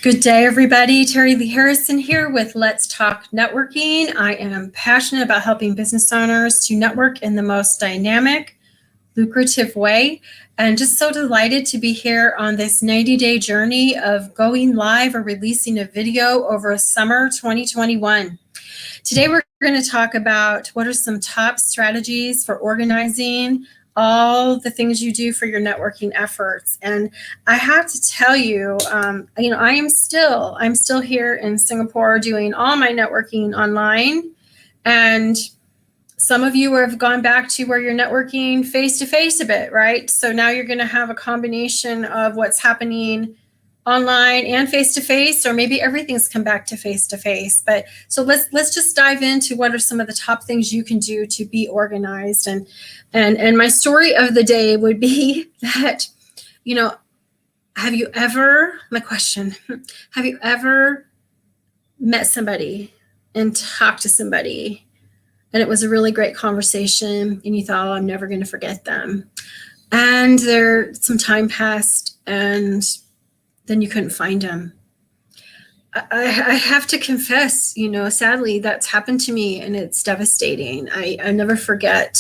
Good day, everybody. Terry Lee Harrison here with Let's Talk Networking. I am passionate about helping business owners to network in the most dynamic, lucrative way, and just so delighted to be here on this 90-day journey of going live or releasing a video over summer 2021. Today, we're going to talk about what are some top strategies for organizing all the things you do for your networking efforts. And I have to tell you, I'm still here in Singapore doing all my networking online. And some of you have gone back to where you're networking face-to-face a bit, right? So now you're going to have a combination of what's happening online and face-to-face, or maybe everything's come back to face-to-face. But so let's just dive into what are some of the top things you can do to be organized. And my story of the day would be that, have you ever met somebody and talked to somebody and it was a really great conversation and you thought, oh, I'm never going to forget them, and some time passed and then you couldn't find them? I have to confess, sadly, that's happened to me and it's devastating. I never forget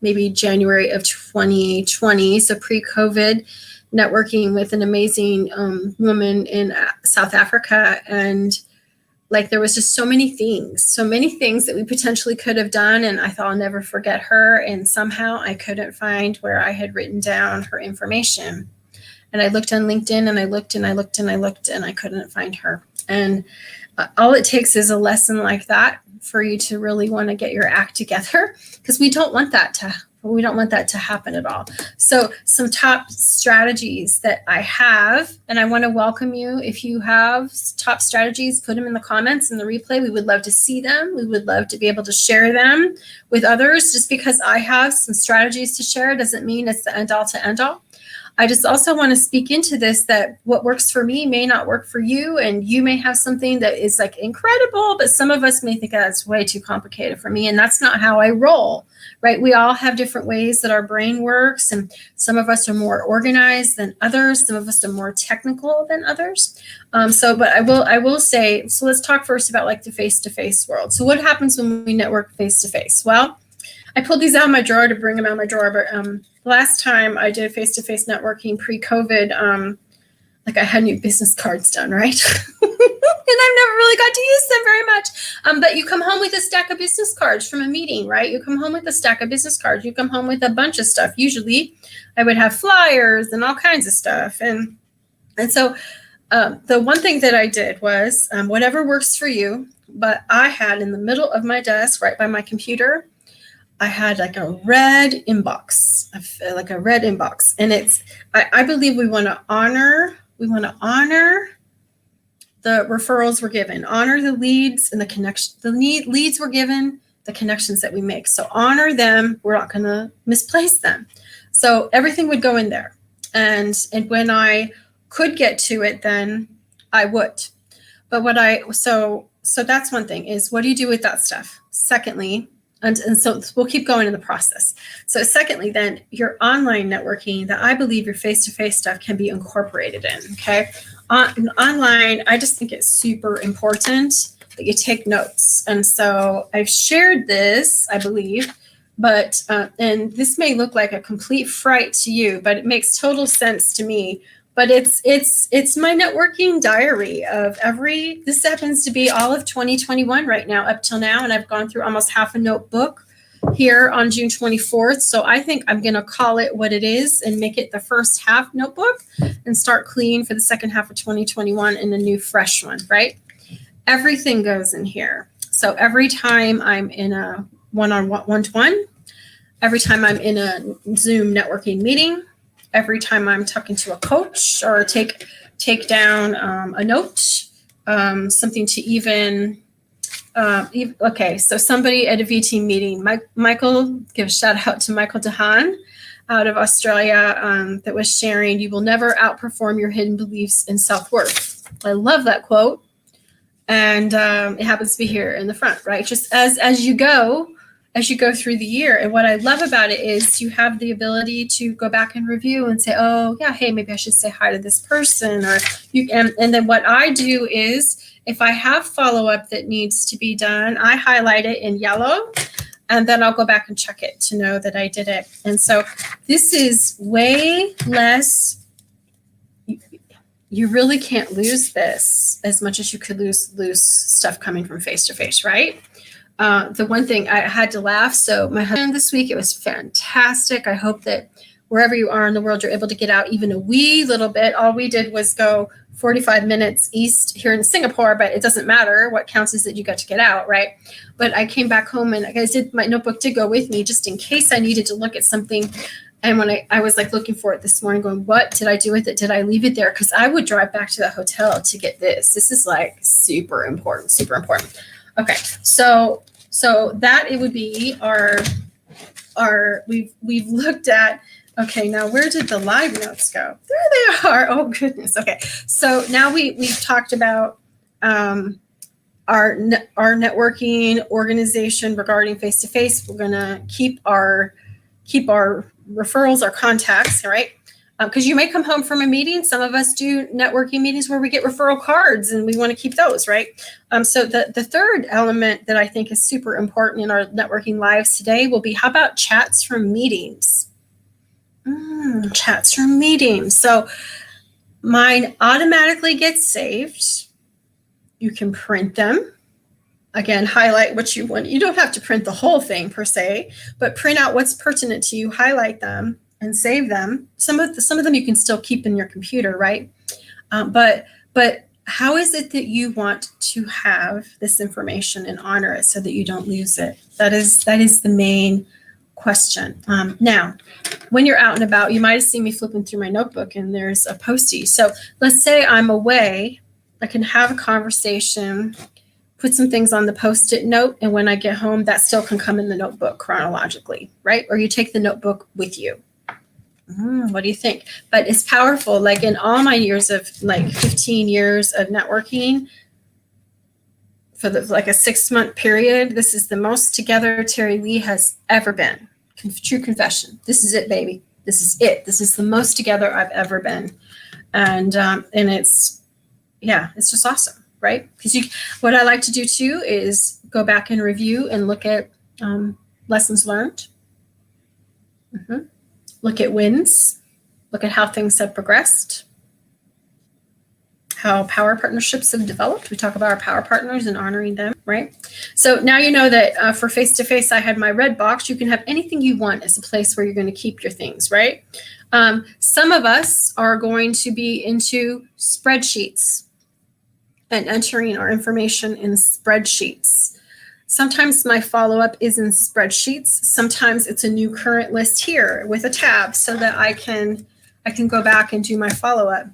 maybe January of 2020, so pre-COVID, networking with an amazing woman in South Africa. And there was just so many things that we potentially could have done. And I thought I'll never forget her. And somehow I couldn't find where I had written down her information. And I looked on LinkedIn and I looked and I looked and I looked and I couldn't find her. And all it takes is a lesson like that for you to really want to get your act together, because we don't want that to happen at all. So some top strategies that I have, and I want to welcome you. If you have top strategies, put them in the comments in the replay. We would love to see them. We would love to be able to share them with others. Just because I have some strategies to share doesn't mean it's the end all to end all. I just also want to speak into this, that what works for me may not work for you, and you may have something that is incredible, but some of us may think that's way too complicated for me, and that's not how I roll, right? We all have different ways that our brain works, and some of us are more organized than others. Some of us are more technical than others. But I will say, so let's talk first about the face-to-face world. So what happens when we network face-to-face? Well, I pulled these out of my drawer to bring them out of my drawer, but last time I did face-to-face networking pre-COVID, I had new business cards done, right? And I've never really got to use them very much. But you come home with a stack of business cards from a meeting, right? You come home with a stack of business cards. You come home with a bunch of stuff. Usually I would have flyers and all kinds of stuff. And so the one thing that I did was whatever works for you, but I had in the middle of my desk, right by my computer, I had a red inbox, and I believe we want to honor the referrals we're given, honor the leads and the connection. The leads we're given, the connections that we make. So honor them. We're not going to misplace them. So everything would go in there, and when I could get to it, then I would. But so that's one thing, is what do you do with that stuff? Secondly. And so we'll keep going in the process. So secondly, then your online networking, that I believe your face-to-face stuff can be incorporated in, okay? Online, I just think it's super important that you take notes. And so I've shared this, I believe, but, and this may look like a complete fright to you, but it makes total sense to me. But it's my networking diary of this happens to be all of 2021 right now, up till now. And I've gone through almost half a notebook here on June 24th. So I think I'm going to call it what it is and make it the first half notebook and start clean for the second half of 2021 in a new fresh one, right? Everything goes in here. So every time I'm in a one-to-one, every time I'm in a Zoom networking meeting, every time I'm talking to a coach or take down a note, something to even, okay, so somebody at a VT meeting, Michael, give a shout out to Michael Dehan out of Australia, that was sharing, you will never outperform your hidden beliefs in self-worth. I love that quote. And it happens to be here in the front, right? Just as you go, as you go through the year. And what I love about it is you have the ability to go back and review and say, oh yeah, hey, maybe I should say hi to this person. Or you and then what I do is if I have follow-up that needs to be done, I highlight it in yellow. And then I'll go back and check it to know that I did it. And so this is way less. You really can't lose this as much as you could lose stuff coming from face-to-face, right? The one thing I had to laugh. So my husband this week, it was fantastic. I hope that wherever you are in the world, you're able to get out even a wee little bit. All we did was go 45 minutes east here in Singapore, but it doesn't matter. What counts is that you got to get out, right? But I came back home and my notebook did go with me just in case I needed to look at something. And when I was like looking for it this morning going, what did I do with it? Did I leave it there? Because I would drive back to the hotel to get this. This is like super important, super important. Okay, so that it would be our we've looked at. Okay, now where did the live notes go? There they are. Oh goodness. Okay, so now we've talked about our networking organization regarding face-to-face. We're gonna keep our referrals, our contacts, right? Because you may come home from a meeting. Some of us do networking meetings where we get referral cards and we want to keep those, right? So the third element that I think is super important in our networking lives today will be, how about chats from meetings? Chats from meetings. So mine automatically gets saved. You can print them. Again, highlight what you want. You don't have to print the whole thing per se, but print out what's pertinent to you, highlight them, and save them. Some of them you can still keep in your computer, right? But how is it that you want to have this information and honor it so that you don't lose it? That is the main question. Now, when you're out and about, you might have seen me flipping through my notebook and there's a Post-it. So let's say I'm away, I can have a conversation, put some things on the Post-it note, and when I get home, that still can come in the notebook chronologically, right? Or you take the notebook with you. What do you think? But it's powerful. Like in all my years of 15 years of networking, for like a 6-month period, this is the most together Terry Lee has ever been. True confession. This is it, baby. This is it. This is the most together I've ever been. And it's just awesome, right? Because what I like to do too is go back and review and look at lessons learned. Look at wins, look at how things have progressed, how power partnerships have developed. We talk about our power partners and honoring them, right? So now you know that for face-to-face, I had my red box. You can have anything you want as a place where you're going to keep your things, right? Some of us are going to be into spreadsheets and entering our information in spreadsheets. Sometimes my follow-up is in spreadsheets. Sometimes it's a new current list here with a tab so that I can go back and do my follow-up.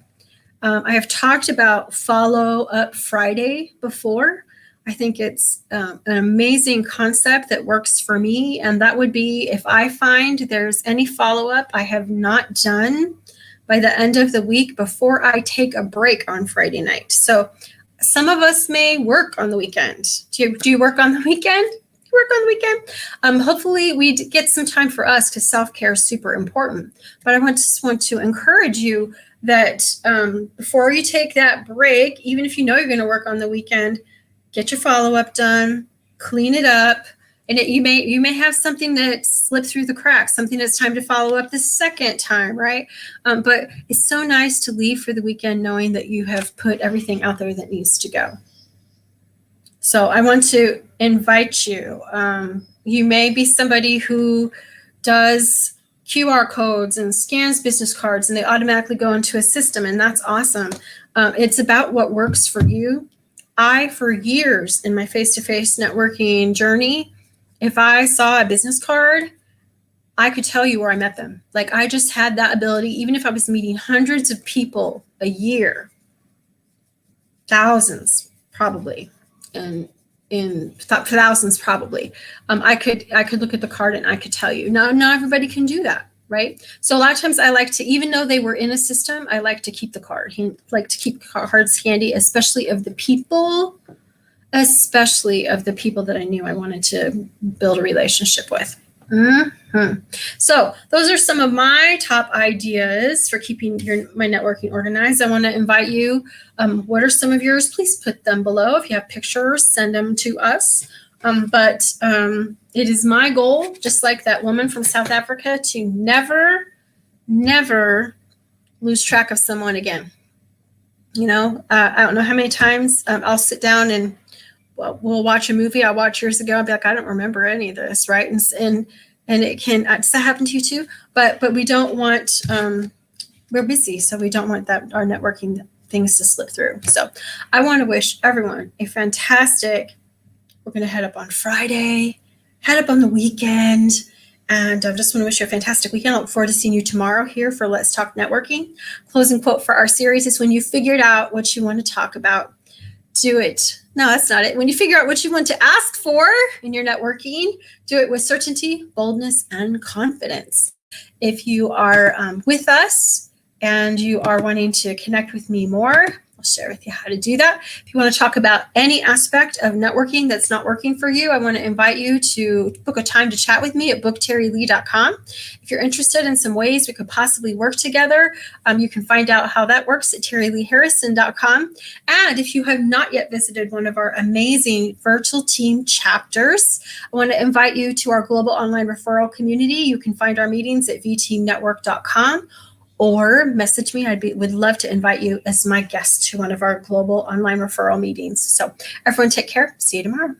I have talked about Follow-Up Friday before. I think it's an amazing concept that works for me. And that would be if I find there's any follow-up I have not done by the end of the week before I take a break on Friday night. So some of us may work on the weekend. Do you work on the weekend? You work on the weekend? Hopefully we get some time for us because self-care is super important. But I just want to encourage you that before you take that break, even if you know you're going to work on the weekend, get your follow-up done, clean it up. And you may have something that slipped through the cracks, something that's time to follow up the second time, right? But it's so nice to leave for the weekend knowing that you have put everything out there that needs to go. So I want to invite you. You may be somebody who does QR codes and scans business cards and they automatically go into a system, and that's awesome. It's about what works for you. For years in my face-to-face networking journey, if I saw a business card, I could tell you where I met them. Like I just had that ability, even if I was meeting hundreds of people a year, thousands probably, and thousands probably. I could look at the card and I could tell you. Now, not everybody can do that, right? So a lot of times I like to, even though they were in a system, I like to keep the card. Like to keep cards handy, especially of the people especially of the people that I knew I wanted to build a relationship with. Mm-hmm. So those are some of my top ideas for keeping my networking organized. I want to invite you. What are some of yours? Please put them below. If you have pictures, send them to us. But it is my goal, just like that woman from South Africa, to never lose track of someone again. I don't know how many times I'll sit down and we'll watch a movie I watched years ago. I'll be like, I don't remember any of this, right? And it can, does that happen to you too? But we don't want, we're busy, so we don't want that our networking things to slip through. So I want to wish everyone a fantastic, we're going to head up on Friday, head up on the weekend. And I just want to wish you a fantastic weekend. I look forward to seeing you tomorrow here for Let's Talk Networking. Closing quote for our series is, when you figured out what you want to talk about, do it. No, that's not it. When you figure out what you want to ask for in your networking, do it with certainty, boldness, and confidence. If you are with us and you are wanting to connect with me more, I'll share with you how to do that. If you want to talk about any aspect of networking that's not working for you, I want to invite you to book a time to chat with me at bookterrylee.com. If you're interested in some ways we could possibly work together, you can find out how that works at terryleeharrison.com. And if you have not yet visited one of our amazing virtual team chapters, I want to invite you to our global online referral community. You can find our meetings at vteamnetwork.com. or message me. Would love to invite you as my guest to one of our global online referral meetings. So everyone take care. See you tomorrow.